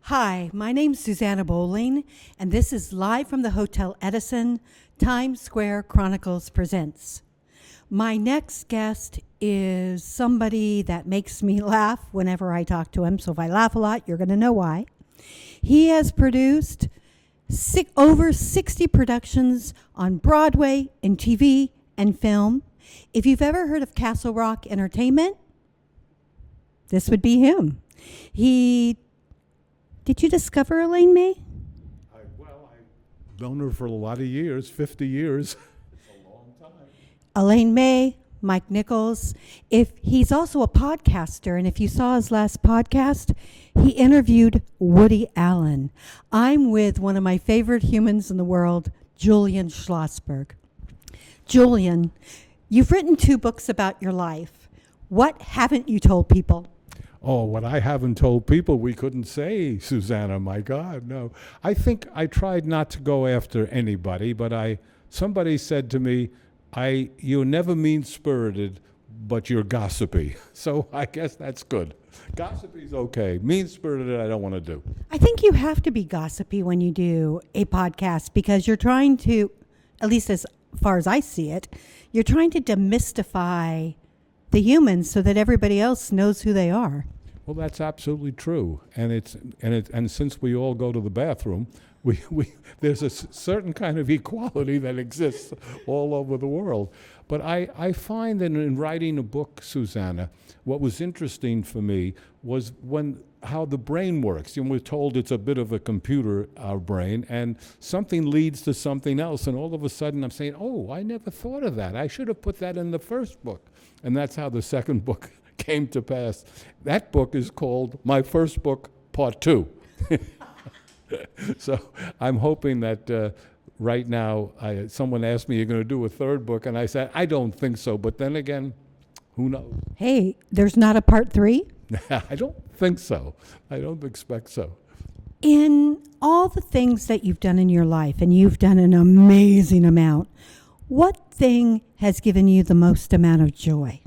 Hi, my name's Susanna Bowling, and this is live from the Hotel Edison, Times Square Chronicles Presents. My next guest is somebody that makes me laugh whenever I talk to him, so if I laugh a lot, you're going to know why. He has produced over 60 productions on Broadway and TV and film. If you've ever heard of Castle Rock Entertainment, this would be him. Did you discover Elaine May? I've known her for a lot of years, 50 years. It's a long time. Elaine May, Mike Nichols. He's also a podcaster, and if you saw his last podcast, he interviewed Woody Allen. I'm with one of my favorite humans in the world, Julian Schlossberg. Julian, you've written 2 books about your life. What haven't you told people? Oh, what I haven't told people we couldn't say, Susanna, my God, no. I think I tried not to go after anybody, but somebody said to me, you're never mean-spirited, but you're gossipy. So I guess that's good. Gossipy's okay. Mean-spirited, I don't want to do. I think you have to be gossipy when you do a podcast because you're trying to, at least as far as I see it, you're trying to demystify the humans so that everybody else knows who they are. Well, that's absolutely true, and since we all go to the bathroom, there's a certain kind of equality that exists all over the world. But I find that in writing a book, Susanna, what was interesting for me was how the brain works. We're told it's a bit of a computer, our brain, and something leads to something else, and all of a sudden I'm saying, oh, I never thought of that. I should have put that in the first book. And that's how the second book came to pass. That book is called My First Book, Part 2. So I'm hoping that right now, someone asked me, you're going to do a third book, and I said, I don't think so. But then again, who knows? Hey, there's not a part 3? I don't think so. I don't expect so. In all the things that you've done in your life, and you've done an amazing amount, what thing has given you the most amount of joy?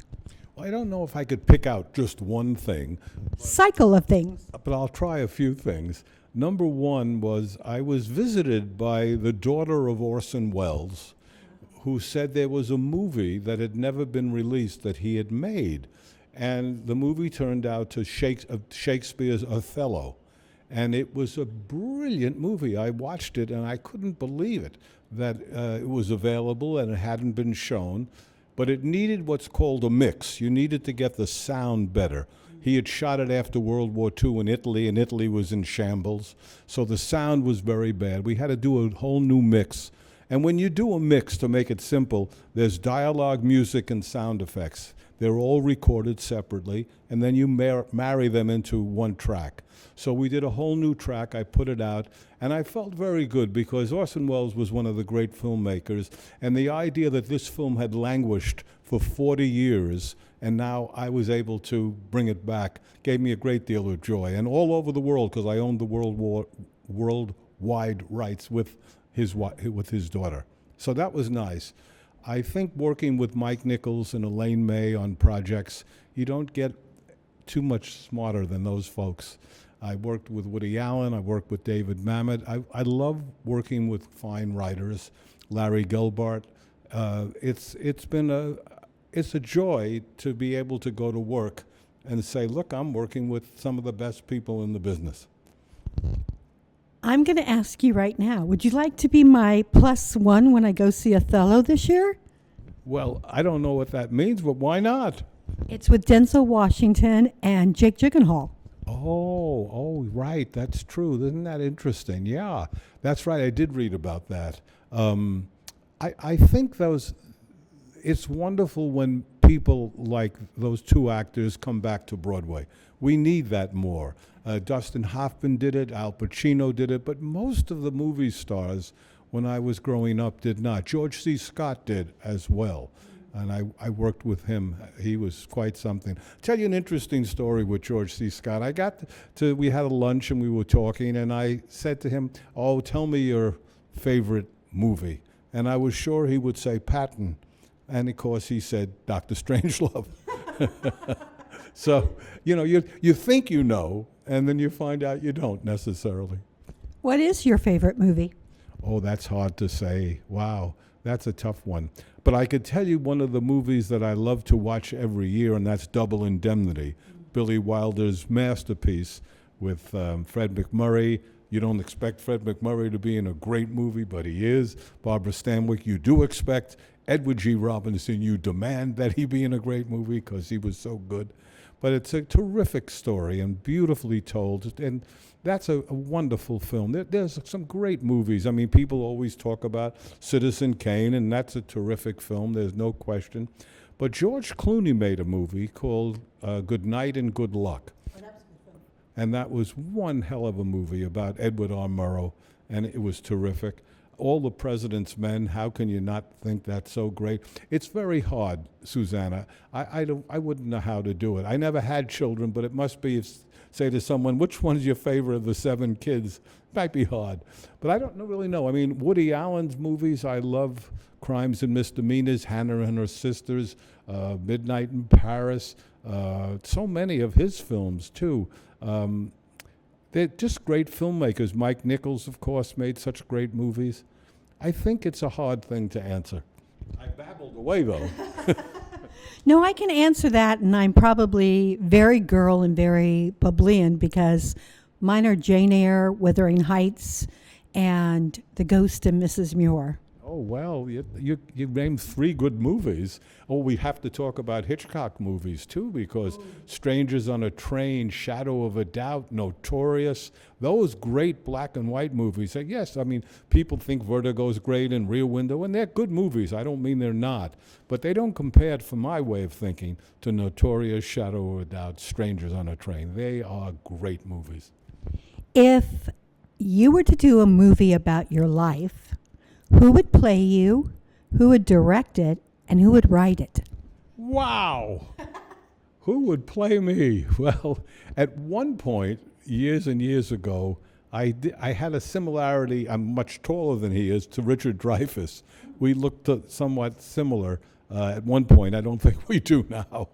Well, I don't know if I could pick out just one thing. Cycle of things. But I'll try a few things. Number one was I was visited by the daughter of Orson Welles, who said there was a movie that had never been released that he had made. And the movie turned out to Shakespeare's Othello. And it was a brilliant movie. I watched it and I couldn't believe it, that it was available and it hadn't been shown. But it needed what's called a mix. You needed to get the sound better. He had shot it after World War II in Italy, and Italy was in shambles. So the sound was very bad. We had to do a whole new mix. And when you do a mix, to make it simple, there's dialogue, music, and sound effects. They're all recorded separately, and then you marry them into one track. So we did a whole new track. I put it out, and I felt very good because Orson Welles was one of the great filmmakers, and the idea that this film had languished for 40 years, and now I was able to bring it back, gave me a great deal of joy. And all over the world, because I owned the worldwide rights with his daughter. So that was nice. I think working with Mike Nichols and Elaine May on projects, you don't get too much smarter than those folks. I worked with Woody Allen. I worked with David Mamet. I love working with fine writers, Larry Gelbart. It's a joy to be able to go to work and say, look, I'm working with some of the best people in the business. I'm going to ask you right now, would you like to be my +1 when I go see Othello this year? Well, I don't know what that means, but why not? It's with Denzel Washington and Jake Gyllenhaal. Oh, right. That's true. Isn't that interesting? Yeah, that's right. I did read about that. I think it's wonderful when people like those 2 actors come back to Broadway. We need that more. Dustin Hoffman did it, Al Pacino did it, but most of the movie stars when I was growing up did not. George C. Scott did as well, and I worked with him. He was quite something. I'll tell you an interesting story with George C. Scott. We had a lunch and we were talking, and I said to him, oh, tell me your favorite movie. And I was sure he would say Patton. And of course he said Dr. Strangelove. So, you think you know, and then you find out you don't necessarily. What is your favorite movie? Oh, that's hard to say. Wow, that's a tough one. But I could tell you one of the movies that I love to watch every year, and that's Double Indemnity, Billy Wilder's masterpiece with Fred McMurray. You don't expect Fred McMurray to be in a great movie, but he is. Barbara Stanwyck, you do expect. Edward G. Robinson, you demand that he be in a great movie because he was so good. But it's a terrific story and beautifully told, and that's a wonderful film. There's some great movies. I mean, people always talk about Citizen Kane, and that's a terrific film, there's no question. But George Clooney made a movie called Good Night and Good Luck. And that was one hell of a movie about Edward R. Murrow, and it was terrific. All the President's Men, how can you not think that's so great? It's very hard, Susanna. I wouldn't know how to do it. I never had children, but it must be, if, say to someone, which one's your favorite of the 7 kids? It might be hard. But I don't really know. I mean, Woody Allen's movies, I love Crimes and Misdemeanors, Hannah and Her Sisters, Midnight in Paris, so many of his films, too. They're just great filmmakers. Mike Nichols, of course, made such great movies. I think it's a hard thing to answer. I babbled away, though. No, I can answer that, and I'm probably very girl and very Publian because mine are Jane Eyre, Wuthering Heights, and The Ghost of Mrs. Muir. Oh, well, you named 3 good movies. Oh, we have to talk about Hitchcock movies, too, because Strangers on a Train, Shadow of a Doubt, Notorious, those great black and white movies. Yes, I mean, people think Vertigo's great and Rear Window, and they're good movies. I don't mean they're not. But they don't compare, from my way of thinking, to Notorious, Shadow of a Doubt, Strangers on a Train. They are great movies. If you were to do a movie about your life, who would play you, who would direct it, and who would write it? Wow! Who would play me? Well, at one point, years and years ago, I had a similarity, I'm much taller than he is, to Richard Dreyfuss. We looked somewhat similar at one point. I don't think we do now.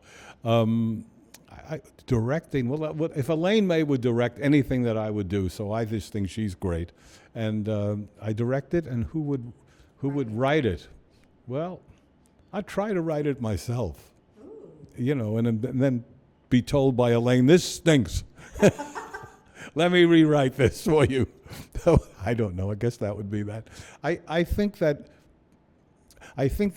Directing, well, if Elaine May would direct anything that I would do, so I just think she's great. And I direct it, and who would write it? Well, I'd try to write it myself. Ooh. You know, and then be told by Elaine, this stinks. Let me rewrite this for you. I don't know. I guess that would be that. I think the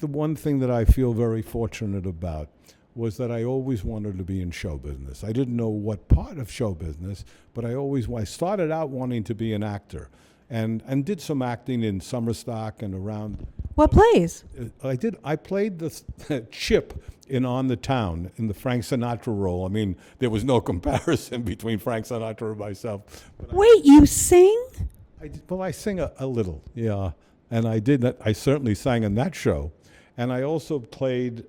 one thing that I feel very fortunate about was that I always wanted to be in show business. I didn't know what part of show business, but I started out wanting to be an actor, and did some acting in summer stock and around. What plays? I played the Chip in On the Town in the Frank Sinatra role. I mean, there was no comparison between Frank Sinatra and myself. Wait, you sing? I sing a little, yeah, and I did that. I certainly sang in that show, and I also played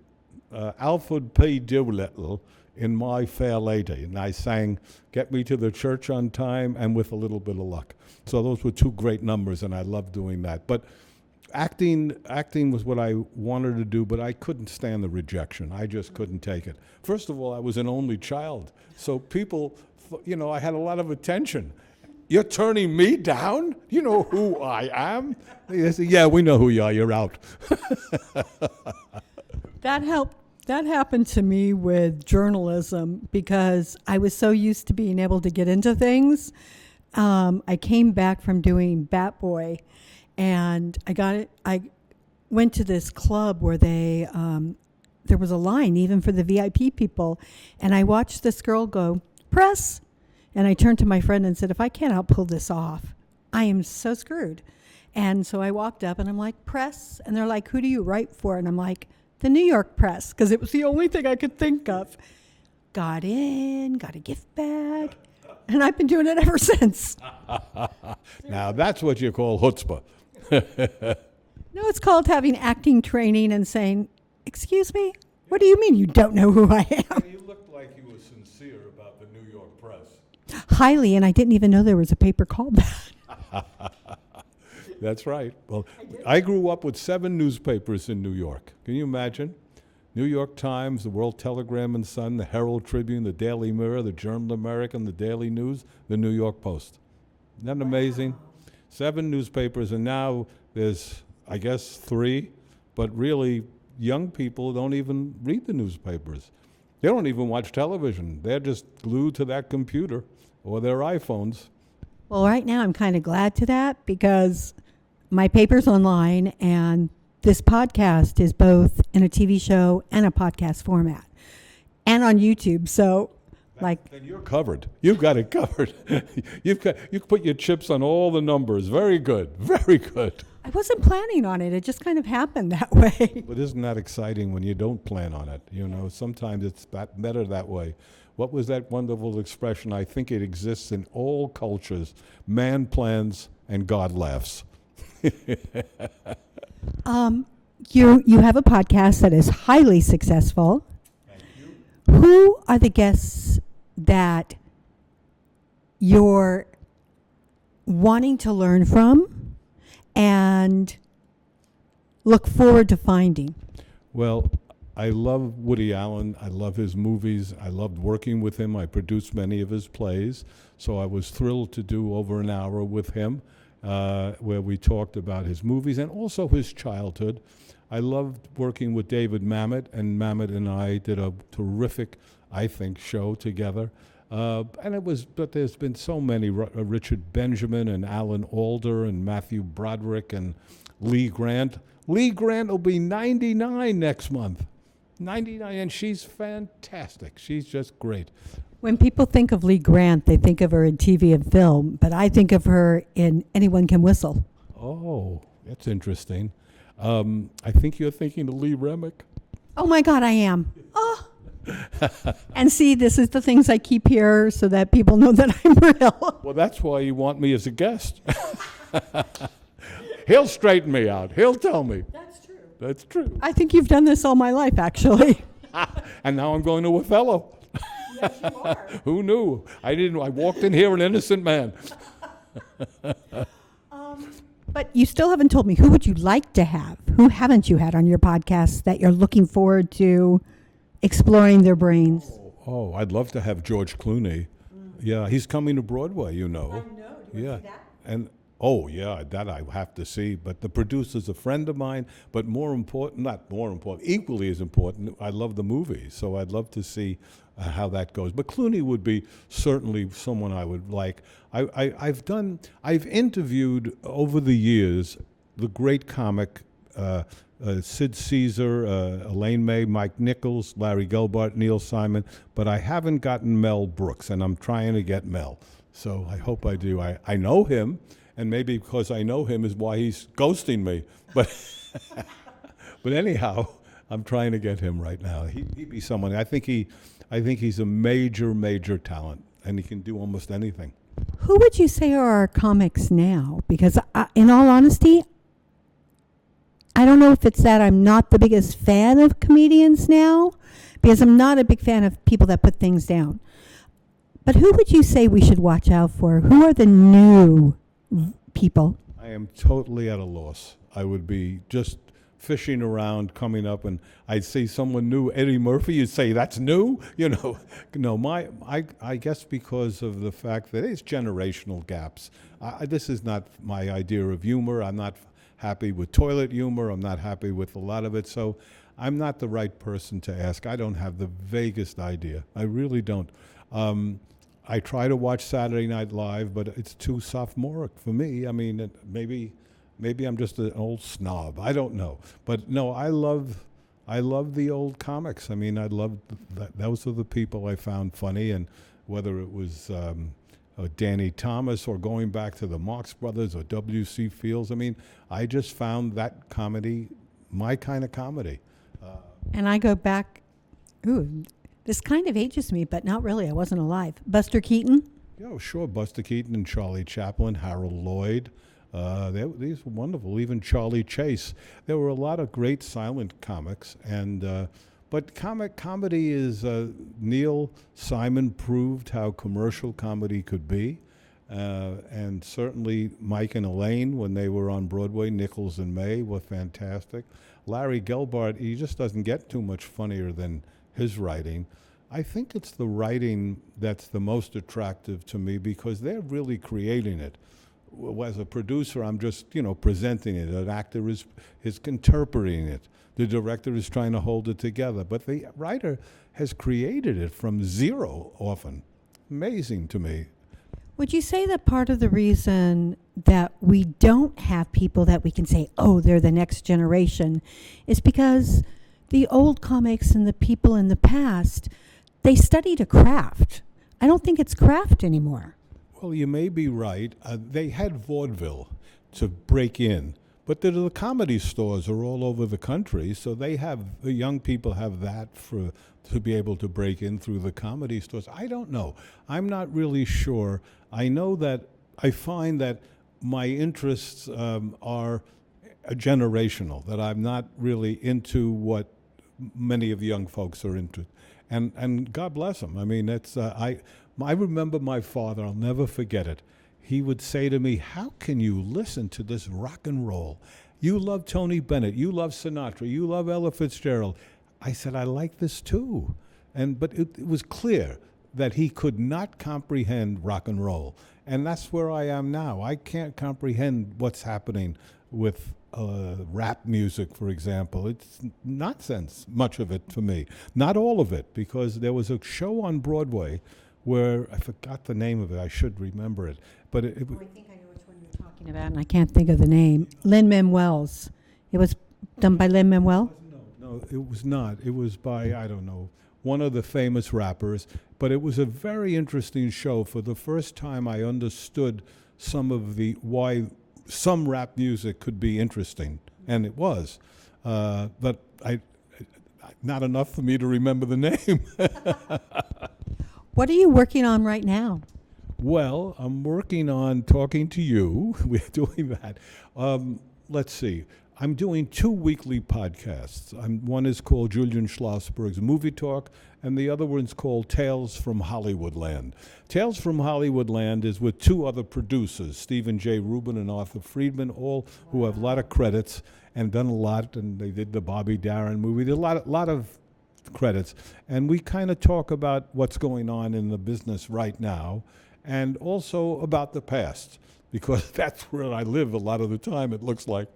Alfred P. Doolittle in My Fair Lady, and I sang Get Me to the Church on Time and With a Little Bit of Luck. So those were 2 great numbers, and I loved doing that. But acting was what I wanted to do, but I couldn't stand the rejection. I just couldn't take it. First of all, I was an only child, so people, I had a lot of attention. You're turning me down? You know who I am? They said, yeah, we know who you are. You're out. That happened to me with journalism because I was so used to being able to get into things. I came back from doing Bat Boy, and I went to this club where there was a line even for the VIP people, and I watched this girl go, press, and I turned to my friend and said, if I can't pull this off, I am so screwed. And so I walked up and I'm like, press, and they're like, who do you write for? And I'm like, the New York Press, because it was the only thing I could think of. Got in, got a gift bag, and I've been doing it ever since. Now that's what you call chutzpah. No, it's called having acting training and saying, excuse me, what do you mean you don't know who I am? You looked like you were sincere about the New York Press. Highly, and I didn't even know there was a paper called that. That's right. Well, I grew up with 7 newspapers in New York. Can you imagine? New York Times, the World Telegram and Sun, the Herald Tribune, the Daily Mirror, the Journal American, the Daily News, the New York Post. Isn't that amazing? 7 newspapers, and now there's, I guess, 3, but really young people don't even read the newspapers. They don't even watch television. They're just glued to that computer or their iPhones. Well, right now I'm kind of glad to that because my paper's online and this podcast is both in a TV show and a podcast format and on YouTube. So, And you're covered. You've got it covered. You put your chips on all the numbers. Very good. Very good. I wasn't planning on it. It just kind of happened that way. But isn't that exciting when you don't plan on it? You know, sometimes it's better that way. What was that wonderful expression? I think it exists in all cultures. Man plans and God laughs. You have a podcast that is highly successful. Thank you. Who are the guests that you're wanting to learn from and look forward to finding? Well, I love Woody Allen. I love his movies. I loved working with him. I produced many of his plays. So I was thrilled to do over an hour with him where we talked about his movies and also his childhood. I loved working with David Mamet, and Mamet and I did a terrific, I think, show together. But there's been so many, Richard Benjamin and Alan Alda and Matthew Broderick and Lee Grant. Lee Grant will be 99 next month. 99, and she's fantastic. She's just great. When people think of Lee Grant, they think of her in TV and film, but I think of her in Anyone Can Whistle. Oh, that's interesting. I think you're thinking of Lee Remick. Oh my God, I am. Oh. And see, this is the things I keep here so that people know that I'm real. Well, that's why you want me as a guest. He'll straighten me out. He'll tell me. That's true. That's true. I think you've done this all my life, actually. And now I'm going to Othello. Yes, you are. Who knew? I walked in here an innocent man. But you still haven't told me, who would you like to have? Who haven't you had on your podcast that you're looking forward to exploring their brains? Oh, I'd love to have George Clooney. Yeah, he's coming to Broadway, you know. I know. Do you want to see that? And that I have to see. But the producer's a friend of mine. But equally as important, I love the movie. So I'd love to see how that goes. But Clooney would be certainly someone I would like. I've interviewed over the years the great comic Sid Caesar, Elaine May, Mike Nichols, Larry Gelbart, Neil Simon, but I haven't gotten Mel Brooks, and I'm trying to get Mel. So I hope I do. I know him, and maybe because I know him is why he's ghosting me. But but anyhow, I'm trying to get him right now. He'd be someone. I think he's a major talent, and he can do almost anything. Who would you say are our comics now? Because in all honesty, I don't know if it's that I'm not the biggest fan of comedians now, because I'm not a big fan of people that put things down. But who would you say we should watch out for? Who are the new people? I am totally at a loss. I would be just fishing around, coming up, and I'd see someone new, Eddie Murphy, you'd say, that's new? You know, no, I guess because of the fact that it's generational gaps. This is not my idea of humor. I'm not happy with toilet humor. I'm not happy with a lot of it. So I'm not the right person to ask. I don't have the vaguest idea. I really don't. I try to watch Saturday Night Live, but it's too sophomoric for me. I mean, maybe I'm just an old snob. I don't know. But no, I love the old comics. I mean, I love those are the people I found funny, and whether it was Danny Thomas or going back to the Marx Brothers or W.C. Fields. I mean, I just found that comedy my kind of comedy. And I go back, this kind of ages me, but not really. I wasn't alive. Buster Keaton? Yeah, sure. Buster Keaton and Charlie Chaplin, Harold Lloyd. These were wonderful. Even Charlie Chase. There were a lot of great silent comics, and but comedy is Neil Simon proved how commercial comedy could be, And certainly Mike and Elaine, when they were on Broadway, Nichols and May, were fantastic. Larry Gelbart, he just doesn't get too much funnier than his writing. I think it's the writing that's the most attractive to me because they're really creating it. As a producer, I'm just, presenting it. An actor is interpreting it. The director is trying to hold it together. But the writer has created it from zero often. Amazing to me. Would you say that part of the reason that we don't have people that we can say, oh, they're the next generation, is because the old comics and the people in the past, they studied a craft. I don't think it's craft anymore. Well, you may be right. They had vaudeville to break in, but the comedy stores are all over the country, so the young people have that to be able to break in through the comedy stores. I don't know. I'm not really sure. I know that I find that my interests are generational, that I'm not really into what many of the young folks are into. And God bless them. I mean, I remember my father, I'll never forget it. He would say to me, how can you listen to this rock and roll? You love Tony Bennett, you love Sinatra, you love Ella Fitzgerald. I said, I like this too. But it was clear that he could not comprehend rock and roll. And that's where I am now. I can't comprehend what's happening with rap music, for example. It's nonsense, much of it for me. Not all of it, because there was a show on Broadway where, I forgot the name of it, I should remember it. But I think I know which one you're talking about, and I can't think of the name. Lin-Manuel's. It was done by Lin-Manuel? No, it was not. It was by, I don't know, one of the famous rappers. But it was a very interesting show. For the first time, I understood why some rap music could be interesting, and it was. But not enough for me to remember the name. What are you working on right now? Well, I'm working on talking to you. We're doing that. Let's see. I'm doing 2 weekly podcasts. One is called Julian Schlossberg's Movie Talk, and the other one's called Tales from Hollywoodland. Tales from Hollywoodland is with 2 other producers, Stephen J. Rubin and Arthur Friedman, all who have a lot of credits and done a lot, and they did the Bobby Darin movie. There's a lot of credits. And we kind of talk about what's going on in the business right now, and also about the past, because that's where I live a lot of the time, it looks like.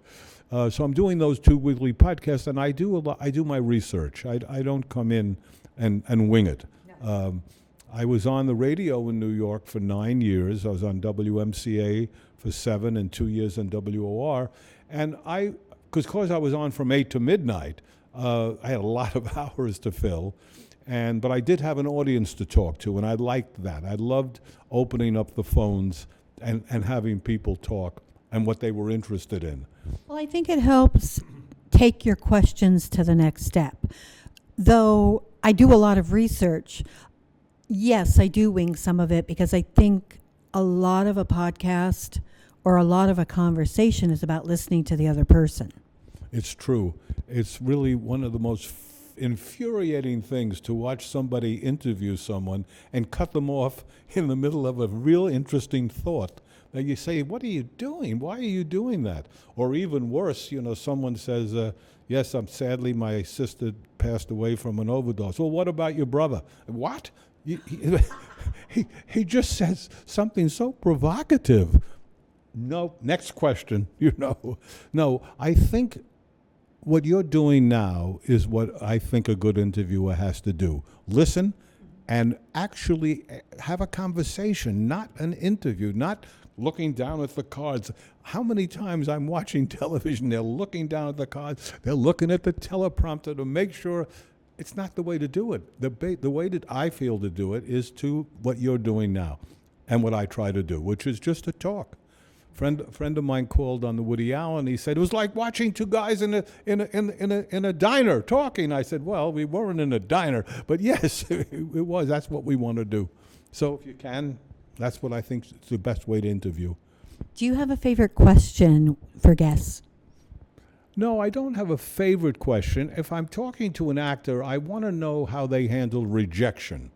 So I'm doing those 2 weekly podcasts, and I do my research. I don't come in and wing it. No. I was on the radio in New York for 9 years. I was on WMCA for 7 and 2 years on WOR. And because I was on from 8 to midnight, I had a lot of hours to fill. But I did have an audience to talk to, and I liked that. I loved opening up the phones and having people talk and what they were interested in. Well, I think it helps take your questions to the next step. Though I do a lot of research, yes, I do wing some of it because I think a lot of a podcast or a lot of a conversation is about listening to the other person. It's true. It's really one of the most infuriating things to watch somebody interview someone and cut them off in the middle of a real interesting thought. Now you say, what are you doing? Why are you doing that? Or even worse, someone says, yes, sadly my sister passed away from an overdose. Well, what about your brother? What? He just says something so provocative. No, next question, No, I think what you're doing now is what I think a good interviewer has to do. Listen and actually have a conversation, not an interview, not looking down at the cards. How many times I'm watching television, they're looking down at the cards, they're looking at the teleprompter to make sure. It's not the way to do it. The way that I feel to do it is to what you're doing now and what I try to do, which is just to talk. A friend of mine called on the Woody Allen. He said, it was like watching 2 guys in a diner talking. I said, well, we weren't in a diner, but yes, it was. That's what we want to do. So if you can, that's what I think is the best way to interview. Do you have a favorite question for guests? No, I don't have a favorite question. If I'm talking to an actor, I want to know how they handle rejection.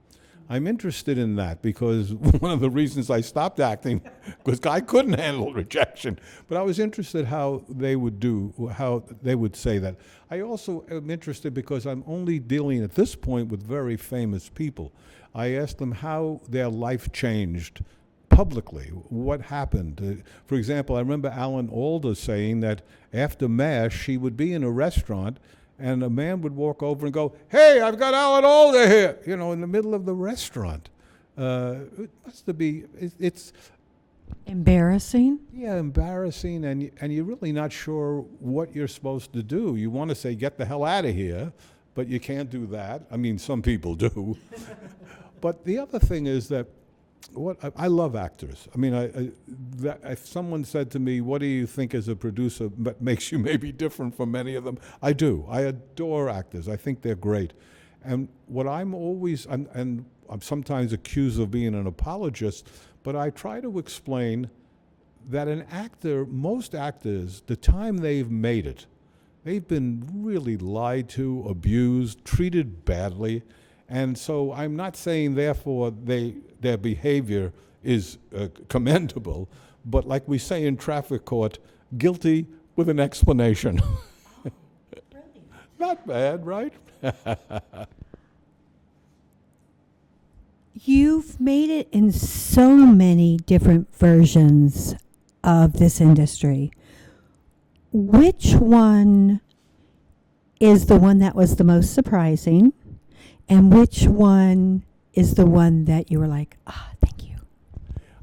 I'm interested in that because one of the reasons I stopped acting was I couldn't handle rejection. But I was interested how they would say that. I also am interested because I'm only dealing at this point with very famous people. I asked them how their life changed publicly. What happened? For example, I remember Alan Alda saying that after MASH, she would be in a restaurant and a man would walk over and go, "Hey, I've got Alan Alda here," in the middle of the restaurant. It must be, it's Embarrassing? yeah, embarrassing, and you're really not sure what you're supposed to do. You want to say, "Get the hell out of here," but you can't do that. I mean, some people do. But the other thing is that I love actors. I mean, if someone said to me, "What do you think as a producer that makes you maybe different from many of them?" I do. I adore actors. I think they're great. And what I'm always, and I'm sometimes accused of being an apologist, but I try to explain that an actor, most actors, the time they've made it, they've been really lied to, abused, treated badly. And so I'm not saying, therefore, their behavior is commendable, but like we say in traffic court, guilty with an explanation. Not bad, right? You've made it in so many different versions of this industry. Which one is the one that was the most surprising? And which one is the one that you were like, thank you?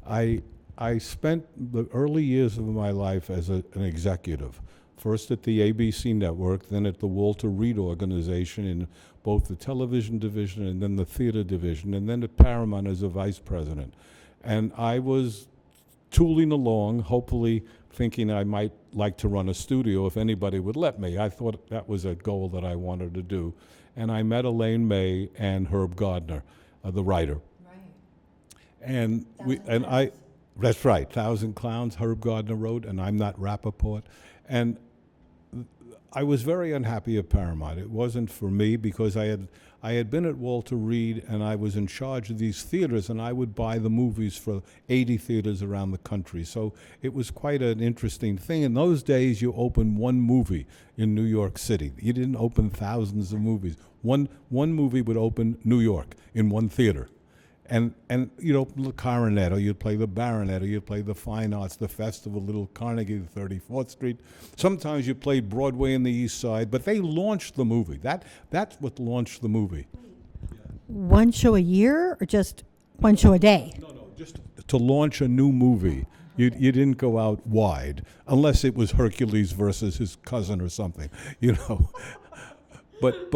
I spent the early years of my life as an executive, first at the ABC network, then at the Walter Reed organization in both the television division and then the theater division, and then at Paramount as a vice president. And I was tooling along, hopefully thinking I might like to run a studio if anybody would let me. I thought that was a goal that I wanted to do. And I met Elaine May and Herb Gardner, the writer. Right. And that's right, Thousand Clowns, Herb Gardner wrote, and I'm Not Rappaport. And I was very unhappy at Paramount. It wasn't for me because I had been at Walter Reed and I was in charge of these theaters, and I would buy the movies for 80 theaters around the country. So it was quite an interesting thing. In those days, you opened one movie in New York City. You didn't open thousands of movies. One movie would open New York in one theater. And the Coronet, or you'd play the Baronet, or you'd play the Fine Arts, the Festival, Little Carnegie, the 34th Street. Sometimes you played Broadway in the East Side, but they launched the movie. That's what launched the movie. One show a year or just one show a day? No, just to launch a new movie. You didn't go out wide, unless it was Hercules versus his cousin or something, But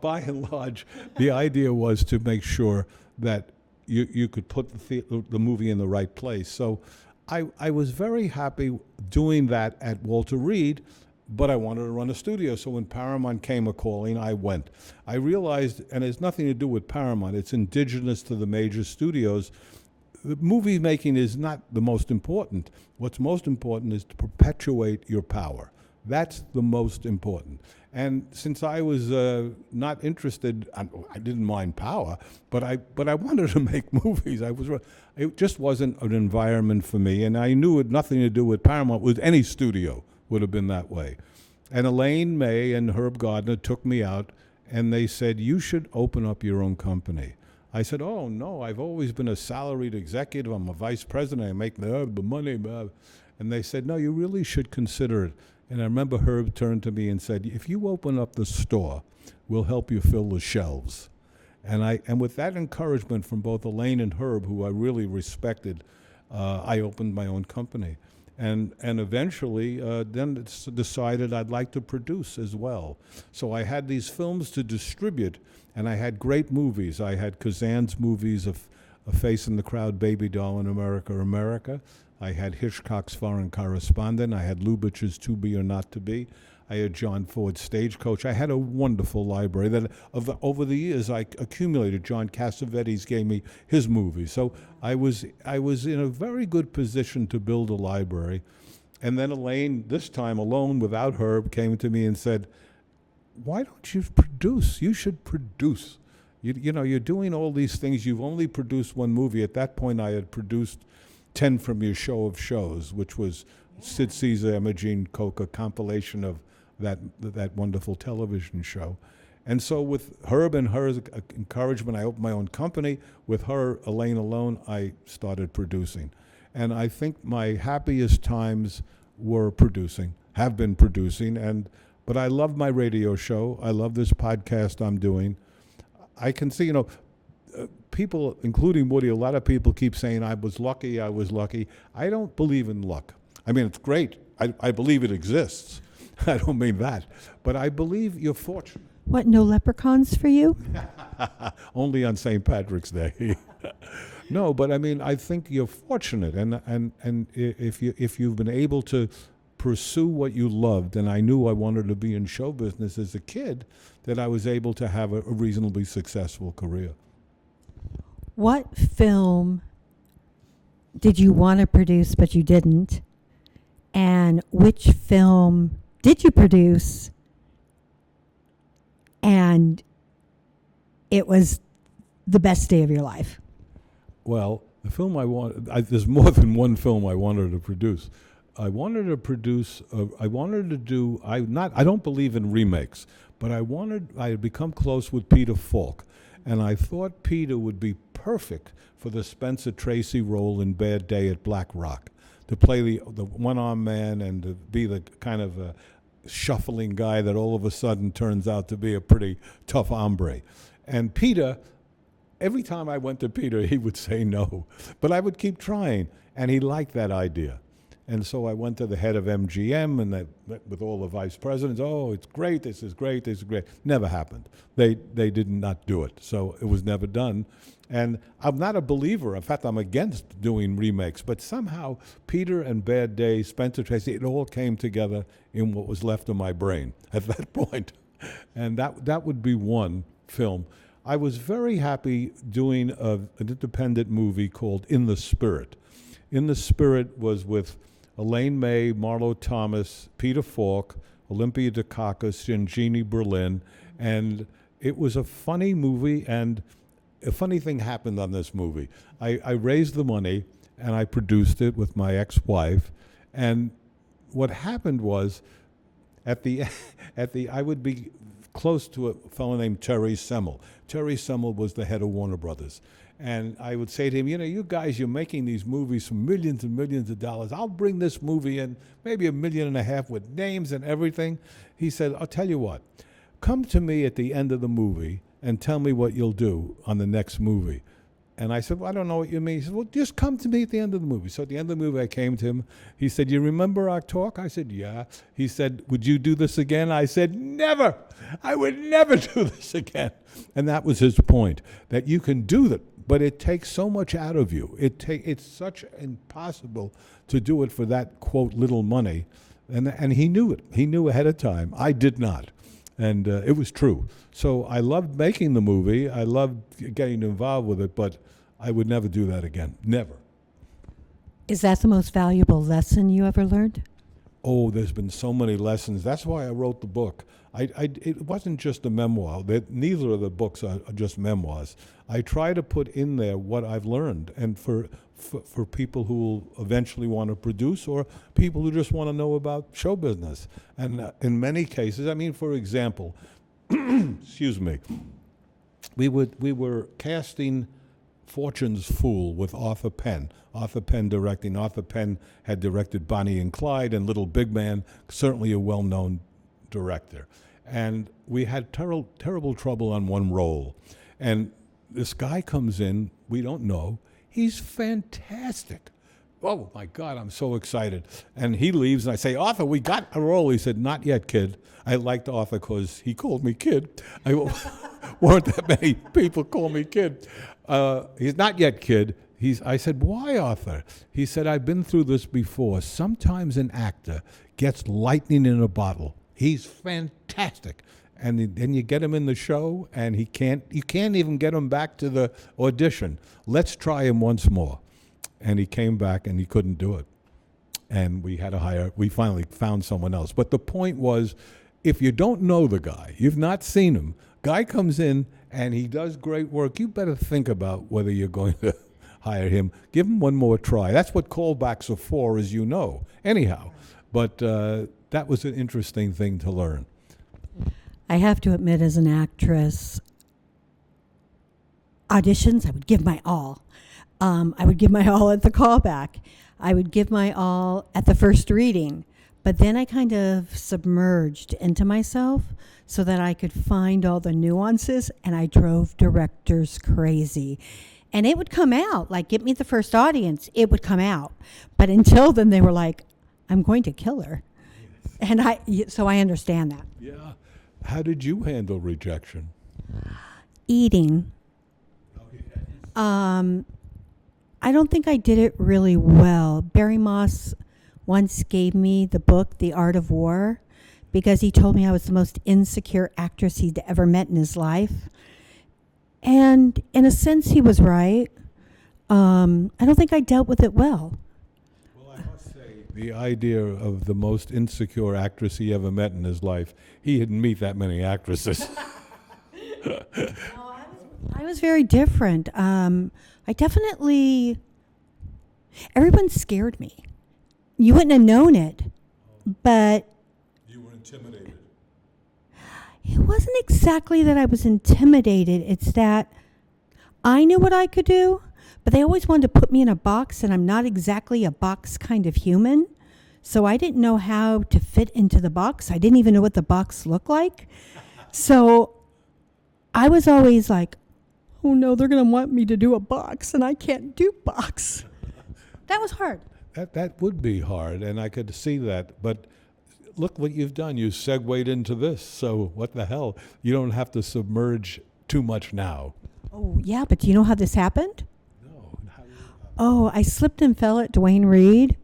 by and large, the idea was to make sure that you could put the movie in the right place. So I was very happy doing that at Walter Reed, but I wanted to run a studio. So when Paramount came a-calling, I went. I realized, and it's nothing to do with Paramount, it's indigenous to the major studios, the movie making is not the most important. What's most important is to perpetuate your power. That's the most important. And since I was not interested, I didn't mind power, but I wanted to make movies. It just wasn't an environment for me, and I knew it had nothing to do with Paramount. With any studio would have been that way. And Elaine May and Herb Gardner took me out, and they said, "You should open up your own company." I said, "Oh no, I've always been a salaried executive. I'm a vice president. I make the money." And they said, "No, you really should consider it." And I remember Herb turned to me and said, "If you open up the store, we'll help you fill the shelves." And with that encouragement from both Elaine and Herb, who I really respected, I opened my own company. And eventually, then it's decided I'd like to produce as well. So I had these films to distribute, and I had great movies. I had Kazan's movies, A Face in the Crowd, Baby Doll in America, America. I had Hitchcock's Foreign Correspondent. I had Lubitsch's To Be or Not to Be. I had John Ford's Stagecoach. I had a wonderful library that over the years I accumulated. John Cassavetes gave me his movies. So I was in a very good position to build a library. And then Elaine, this time alone without Herb, came to me and said, "Why don't you produce? You should produce." You know, you're doing all these things. You've only produced one movie. At that point, I had produced 10 from your show of shows, which was Sid Caesar, Imogene Coca, compilation of that wonderful television show. And so with Herb and her encouragement, I opened my own company. With her, Elaine alone, I started producing. And I think my happiest times were producing, have been producing. But I love my radio show. I love this podcast I'm doing. I can see, people, including Woody, a lot of people keep saying, I was lucky. I don't believe in luck. I mean, it's great. I believe it exists. I don't mean that. But I believe you're fortunate. What, no leprechauns for you? Only on St. Patrick's Day. No, but I mean, I think you're fortunate. And if you've been able to pursue what you loved, and I knew I wanted to be in show business as a kid, that I was able to have a reasonably successful career. What film did you want to produce but you didn't? And which film did you produce and it was the best day of your life? Well, the film there's more than one film I wanted to produce. I wanted to do, I don't believe in remakes, but I had become close with Peter Falk, and I thought Peter would be perfect for the Spencer Tracy role in Bad Day at Black Rock, to play the one-armed man and to be the kind of a shuffling guy that all of a sudden turns out to be a pretty tough hombre. And Peter, every time I went to Peter, he would say no, but I would keep trying, and he liked that idea. And so I went to the head of MGM and met with all the vice presidents. Oh, it's great, this is great, this is great. Never happened. They did not do it, so it was never done. And I'm not a believer. In fact, I'm against doing remakes. But somehow, Peter and Bad Day, Spencer Tracy, it all came together in what was left of my brain at that point. And that would be one film. I was very happy doing an independent movie called In the Spirit. In the Spirit was with Elaine May, Marlo Thomas, Peter Falk, Olympia Dukakis, and Jeannie Berlin. And it was a funny movie, and a funny thing happened on this movie. I raised the money, and I produced it with my ex-wife. And what happened was, I would be close to a fellow named Terry Semel. Terry Semel was the head of Warner Brothers. And I would say to him, you guys, you're making these movies for millions and millions of dollars. I'll bring this movie in, maybe $1.5 million with names and everything. He said, I'll tell you what, come to me at the end of the movie and tell me what you'll do on the next movie. And I said, well, I don't know what you mean. He said, well, just come to me at the end of the movie. So at the end of the movie, I came to him. He said, you remember our talk? I said, yeah. He said, would you do this again? I said, never. I would never do this again. And that was his point, that you can do that, but it takes so much out of you. It's such impossible to do it for that, quote, little money. And he knew it. He knew ahead of time. I did not. And it was true. So I loved making the movie. I loved getting involved with it, but I would never do that again. Never. Is that the most valuable lesson you ever learned? Oh, there's been so many lessons. That's why I wrote the book. It wasn't just a memoir. Neither of the books are just memoirs. I try to put in there what I've learned, and for people who will eventually want to produce, or people who just want to know about show business. And in many cases, I mean, for example, excuse me, we were casting Fortune's Fool with Arthur Penn. Arthur Penn directing. Arthur Penn had directed Bonnie and Clyde and Little Big Man, certainly a well-known director. And we had terrible trouble on one role. And this guy comes in, we don't know. He's fantastic. Oh, my God, I'm so excited. And he leaves, and I say, Arthur, we got a role. He said, not yet, kid. I liked Arthur because he called me kid. Weren't that many people call me kid. He's not yet, kid. I said, why, Arthur? He said, I've been through this before. Sometimes an actor gets lightning in a bottle. He's fantastic. And then you get him in the show, and you can't even get him back to the audition. Let's try him once more. And he came back, and he couldn't do it. And we finally found someone else. But the point was, if you don't know the guy, you've not seen him, guy comes in, and he does great work. You better think about whether you're going to hire him. Give him one more try. That's what callbacks are for, as you know. Anyhow, but that was an interesting thing to learn. I have to admit, as an actress, auditions, I would give my all. I would give my all at the callback. I would give my all at the first reading. But then I kind of submerged into myself so that I could find all the nuances, and I drove directors crazy. And it would come out, like, get me the first audience, it would come out. But until then, they were like, I'm going to kill her. And so I understand that. Yeah. How did you handle rejection? Eating. I don't think I did it really well. Barry Moss once gave me the book, The Art of War, because he told me I was the most insecure actress he'd ever met in his life. And in a sense, he was right. I don't think I dealt with it well. Well, I must say, the idea of the most insecure actress he ever met in his life, he didn't meet that many actresses. No, I was very different. I definitely, everyone scared me. You wouldn't have known it, but You were intimidated. it wasn't exactly that I was intimidated. It's that I knew what I could do, but they always wanted to put me in a box, and I'm not exactly a box kind of human. So I didn't know how to fit into the box. I didn't even know what the box looked like. So I was always like, oh no, they're going to want me to do a box, and I can't do box. That was hard. That would be hard, and I could see that. But look what you've done. You segued into this. So what the hell? You don't have to submerge too much now. Oh, yeah, but do you know how this happened? No. Oh, I slipped and fell at Dwayne Reed.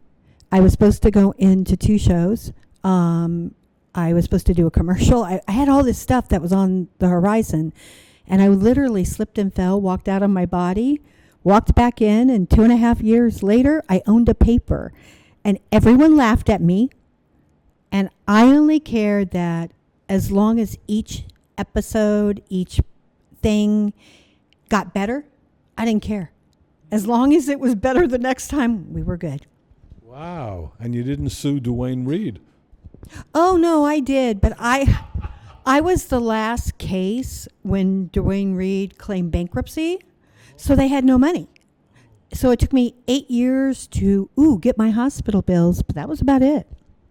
I was supposed to go into 2 shows. I was supposed to do a commercial. I had all this stuff that was on the horizon. And I literally slipped and fell, walked out of my body, walked back in, and 2.5 years later, I owned a paper. And everyone laughed at me. And I only cared that as long as each episode, each thing got better, I didn't care. As long as it was better the next time, we were good. Wow. And you didn't sue Dwayne Reed. Oh, no, I did. But I was the last case when Dwayne Reed claimed bankruptcy, so they had no money. So it took me 8 years to, get my hospital bills, but that was about it.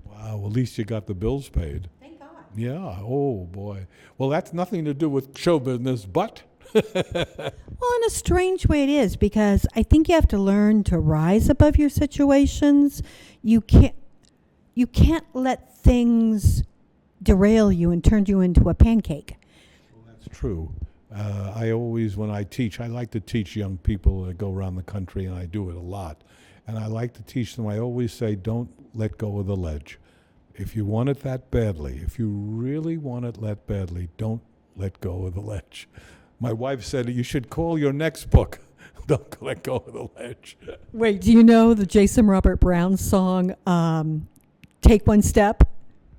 Wow. At least you got the bills paid. Thank God. Yeah. Oh, boy. Well, that's nothing to do with show business, but... Well, in a strange way it is, because I think you have to learn to rise above your situations. You can't let things derail you and turn you into a pancake. Well, that's true. I always, when I teach, I like to teach young people that go around the country, and I do it a lot. And I like to teach them, I always say, don't let go of the ledge. If you want it that badly, if you really want it that badly, don't let go of the ledge. My wife said, you should call your next book, Don't Let Go of the Ledge. Wait, do you know the Jason Robert Brown song, Take One Step?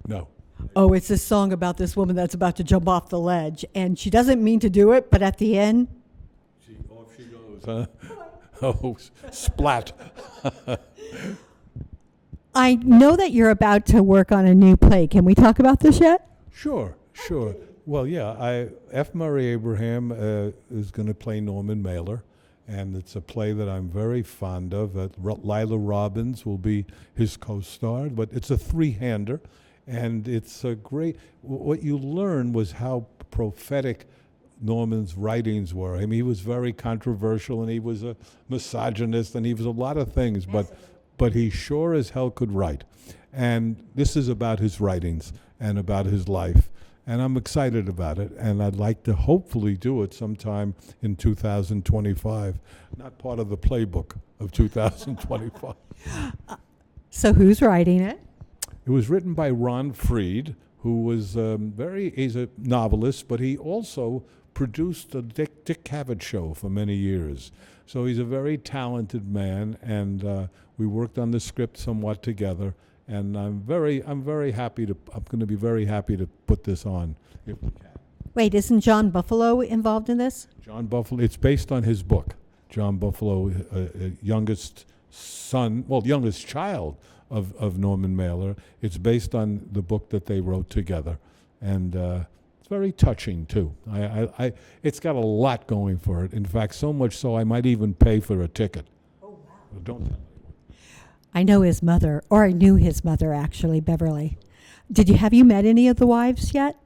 No. Oh, it's this song about this woman that's about to jump off the ledge, and she doesn't mean to do it, but at the end... Off she goes, huh? Oh, splat. I know that you're about to work on a new play. Can we talk about this yet? Sure. Well, yeah, F. Murray Abraham is going to play Norman Mailer, and it's a play that I'm very fond of. Lila Robbins will be his co-star, but it's a 3-hander, and it's a great... What you learn was how prophetic Norman's writings were. I mean, he was very controversial, and he was a misogynist, and he was a lot of things, but he sure as hell could write. And this is about his writings and about his life. And I'm excited about it, and I'd like to hopefully do it sometime in 2025. Not part of the playbook of 2025. So who's writing it? It was written by Ron Freed, who was he's a novelist, but he also produced the Dick Cavett show for many years. So he's a very talented man, and we worked on the script somewhat together. And I'm going to be very happy to put this on if we can. Wait, isn't John Buffalo involved in this? John Buffalo, it's based on his book. John Buffalo, youngest son, well, youngest child of Norman Mailer. It's based on the book that they wrote together. And it's very touching, too. It's got a lot going for it. In fact, so much so I might even pay for a ticket. Oh, wow. Don't tell me. I know his mother, or I knew his mother, actually, Beverly. Have you met any of the wives yet?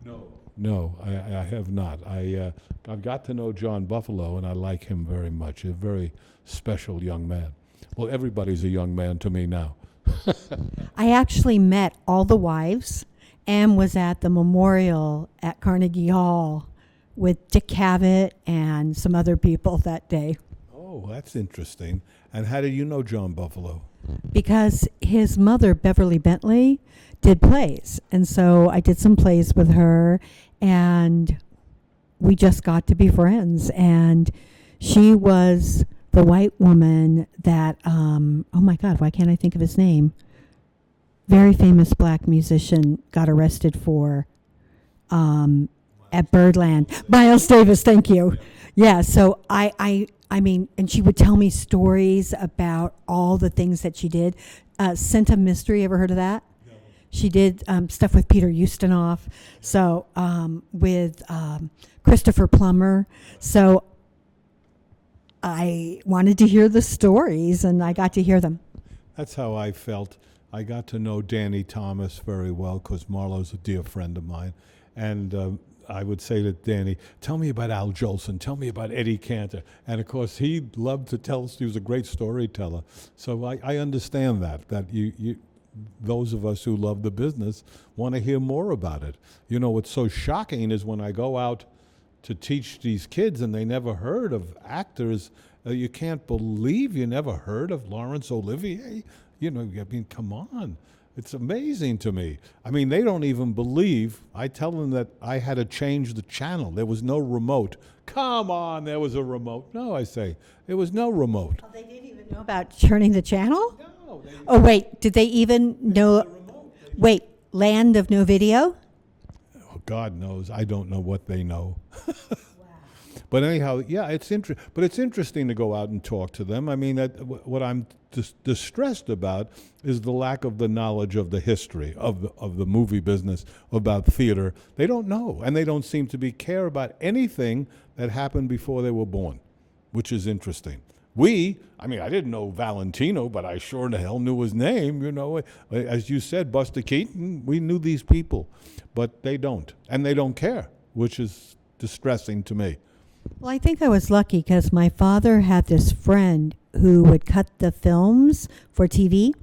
No, I have not. I've got to know John Buffalo, and I like him very much. A very special young man. Well, everybody's a young man to me now. I actually met all the wives and was at the memorial at Carnegie Hall with Dick Cavett and some other people that day. Oh, that's interesting. And how did you know John Buffalo? Because his mother, Beverly Bentley, did plays. And so I did some plays with her, and we just got to be friends. And she was the white woman that, oh my God, why can't I think of his name? Very famous black musician got arrested for at Birdland. Miles Davis, thank you. Yeah, so I mean, and she would tell me stories about all the things that she did. Scent of Mystery, ever heard of that? No. She did stuff with Peter Ustinov, so with Christopher Plummer. So I wanted to hear the stories, and I got to hear them. That's how I felt. I got to know Danny Thomas very well because Marlowe's a dear friend of mine. And I would say to Danny, tell me about Al Jolson, tell me about Eddie Cantor. And of course, he loved to tell, he was a great storyteller. So I understand that you those of us who love the business want to hear more about it. You know, what's so shocking is when I go out to teach these kids and they never heard of actors, you can't believe you never heard of Laurence Olivier. You know, I mean, come on. It's amazing to me. I mean, they don't even believe. I tell them that I had to change the channel. There was no remote. Come on, there was a remote. No, I say, there was no remote. Oh, they didn't even know about turning the channel? No. Oh, wait, did they even know? Wait, Land of No Video? Oh, God knows. I don't know what they know. But anyhow, yeah, it's interesting to go out and talk to them. I mean, what I'm distressed about is the lack of the knowledge of the history of the movie business, about theater. They don't know, and they don't seem to care about anything that happened before they were born, which is interesting. I mean, I didn't know Valentino, but I sure in the hell knew his name. You know, as you said, Buster Keaton, we knew these people, but they don't, and they don't care, which is distressing to me. Well, I think I was lucky because my father had this friend who would cut the films for TV.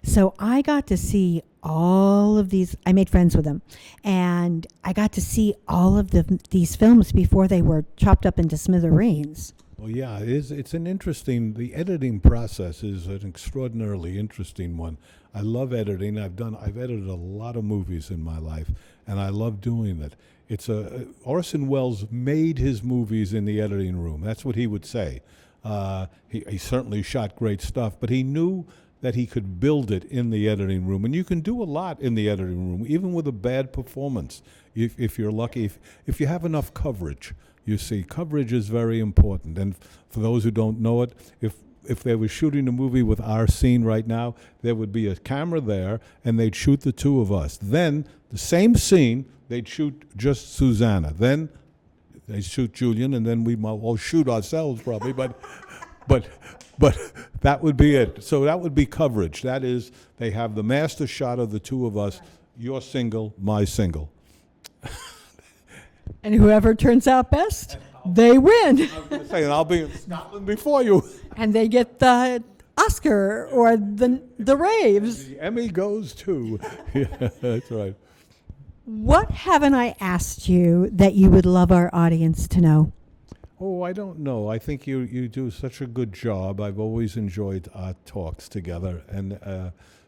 So I got to see all of these. I made friends with him. And I got to see all of these films before they were chopped up into smithereens. Well, yeah, it's an interesting, the editing process is an extraordinarily interesting one. I love editing. I've edited a lot of movies in my life, and I love doing it. Orson Welles made his movies in the editing room. That's what he would say. He certainly shot great stuff, but he knew that he could build it in the editing room. And you can do a lot in the editing room, even with a bad performance, if you're lucky, if you have enough coverage. You see, coverage is very important. And for those who don't know it, if they were shooting a movie with our scene right now, there would be a camera there, and they'd shoot the two of us. Then, the same scene, they'd shoot just Susanna. Then they shoot Julian, and then we might all shoot ourselves probably, but that would be it. So that would be coverage. That is, they have the master shot of the two of us, your single, my single. And whoever turns out best, they win. I was going to say, and I'll be in Scotland before you. And they get the Oscar or the raves. The Emmy goes too. Yeah, that's right. What haven't I asked you that you would love our audience to know? Oh, I don't know. I think you do such a good job. I've always enjoyed our talks together. And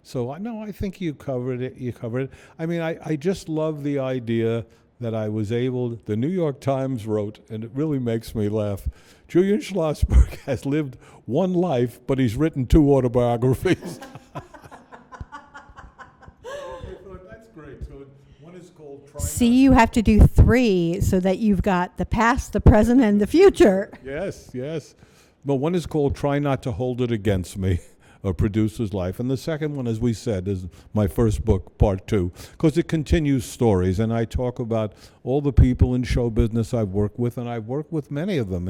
so, I think you covered it. I mean, I just love the idea that I was able, the New York Times wrote, and it really makes me laugh, Julian Schlossberg has lived one life, but he's written 2 autobiographies. That's great. So one is called See, you have to do 3 so that you've got the past, the present, and the future. Yes, yes. But one is called Try Not to Hold It Against Me, A Producer's Life. And the second one, as we said, is my first book, part 2, because it continues stories. And I talk about all the people in show business I've worked with, and I've worked with many of them.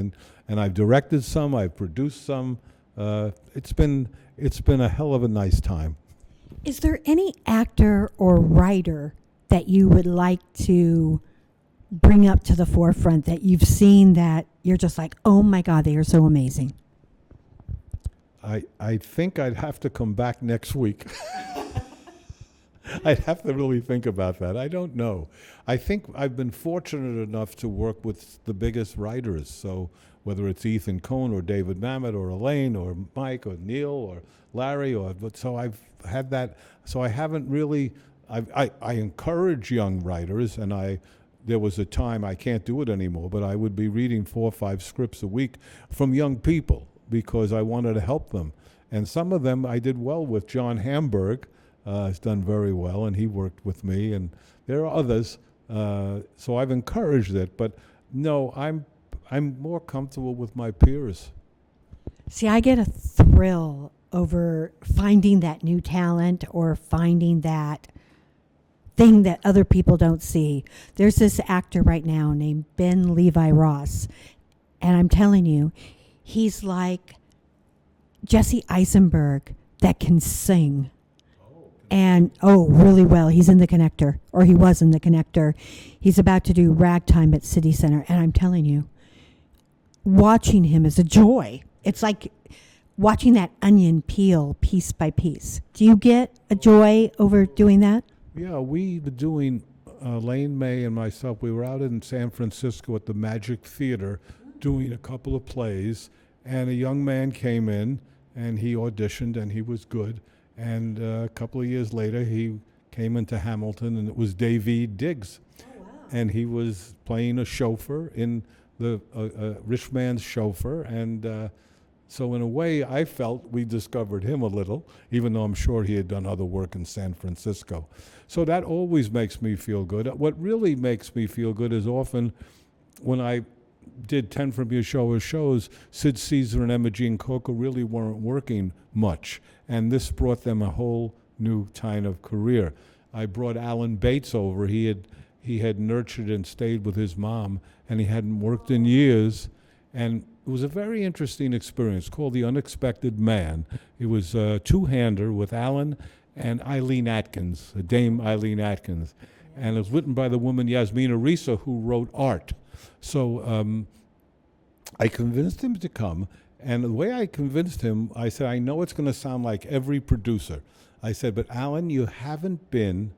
And I've directed some, I've produced some. It's been a hell of a nice time. Is there any actor or writer that you would like to bring up to the forefront that you've seen that you're just like, oh my God, they are so amazing? I think I'd have to come back next week. I'd have to really think about that. I don't know. I think I've been fortunate enough to work with the biggest writers. So whether it's Ethan Coen or David Mamet or Elaine or Mike or Neil or Larry, so I've had that. So I haven't really. I encourage young writers, and there was a time, I can't do it anymore, but I would be reading 4 or 5 scripts a week from young people because I wanted to help them. And some of them I did well with. John Hamburg has done very well, and he worked with me, and there are others. So I've encouraged it, but no, I'm more comfortable with my peers. See, I get a thrill over finding that new talent or finding that thing that other people don't see. There's this actor right now named Ben Levi Ross, and I'm telling you, he's like Jesse Eisenberg that can sing. And, really well. He's in The Connector, or he was in The Connector. He's about to do Ragtime at City Center, and I'm telling you, watching him is a joy. It's like watching that onion peel piece by piece. Do you get a joy over doing that? Yeah, we were doing, Lane May and myself, we were out in San Francisco at the Magic Theater doing a couple of plays, and a young man came in, and he auditioned, and he was good. And a couple of years later, he came into Hamilton, and it was Daveed Diggs. Oh, wow. And he was playing a chauffeur in the rich man's chauffeur, and so in a way, I felt we discovered him a little, even though I'm sure he had done other work in San Francisco. So that always makes me feel good. What really makes me feel good is often when I did 10 From Your shows, Sid Caesar and Emma Jean Coca really weren't working much, and this brought them a whole new kind of career. I brought Alan Bates over. He had nurtured and stayed with his mom, and he hadn't worked in years, and it was a very interesting experience called The Unexpected Man. It was a two-hander with Alan and Eileen Atkins, Dame Eileen Atkins. And it was written by the woman Yasmina Risa, who wrote Art. So I convinced him to come, and the way I convinced him, I said, I know it's going to sound like every producer. I said, but Alan, you haven't been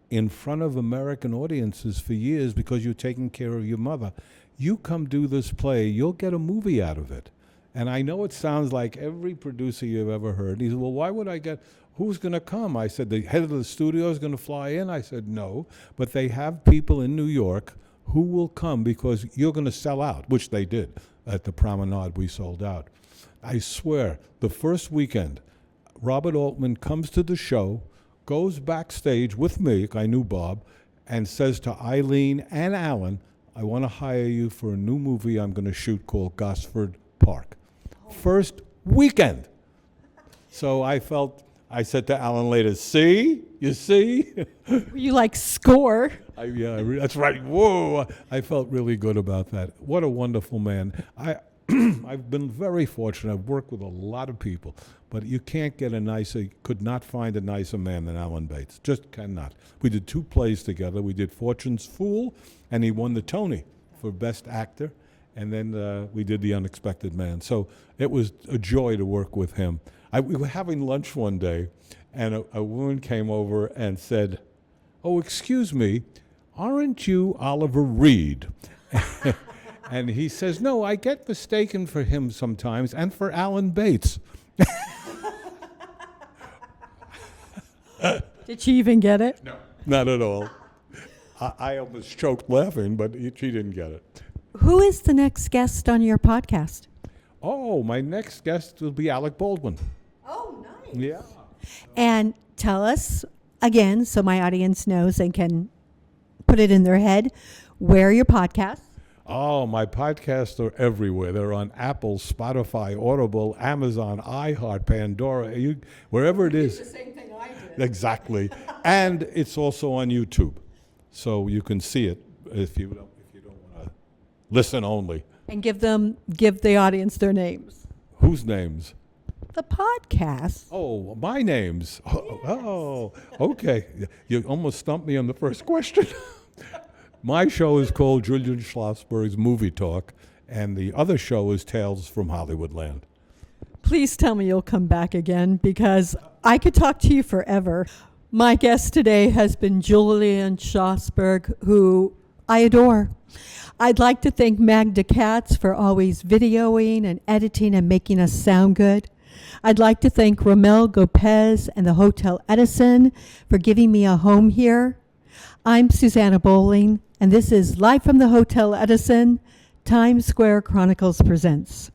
in front of American audiences for years because you're taking care of your mother. You come do this play, you'll get a movie out of it. And I know it sounds like every producer you've ever heard. He said, well, why would I get, who's going to come? I said, the head of the studio is going to fly in? I said, no, but they have people in New York who will come because you're going to sell out, which they did. At the Promenade, we sold out. I swear, the first weekend, Robert Altman comes to the show, goes backstage with me, I knew Bob, and says to Eileen and Alan, I want to hire you for a new movie I'm going to shoot called Gosford Park. First weekend. So I said to Alan later, you see? You like score. That's right. Whoa, I felt really good about that. What a wonderful man. I've been very fortunate. I've worked with a lot of people, but you could not find a nicer man than Alan Bates. Just cannot. We did 2 plays together. We did Fortune's Fool, and he won the Tony for Best Actor, and then we did The Unexpected Man. So it was a joy to work with him. We were having lunch one day, and a woman came over and said, oh, excuse me, aren't you Oliver Reed? And he says, no, I get mistaken for him sometimes and for Alan Bates. Did she even get it? No. Not at all. I almost choked laughing, but she didn't get it. Who is the next guest on your podcast? Oh, my next guest will be Alec Baldwin. Oh, nice. Yeah. And tell us, again, so my audience knows and can put it in their head, where are your podcasts? Oh, my podcasts are everywhere. They're on Apple, Spotify, Audible, Amazon, iHeart, Pandora, wherever it is. The same thing I did. Exactly. And it's also on YouTube. So you can see it if you don't want to listen only. And give the audience their names. Whose names? The podcast. Oh, my names. Oh, okay. You almost stumped me on the first question. My show is called Julian Schlossberg's Movie Talk, and the other show is Tales from Hollywoodland. Please tell me you'll come back again, because I could talk to you forever. My guest today has been Julian Schlossberg, who I adore. I'd like to thank Magda Katz for always videoing and editing and making us sound good. I'd like to thank Ramel Gopez and the Hotel Edison for giving me a home here. I'm Susanna Bowling, and this is Live from the Hotel Edison, Times Square Chronicles presents.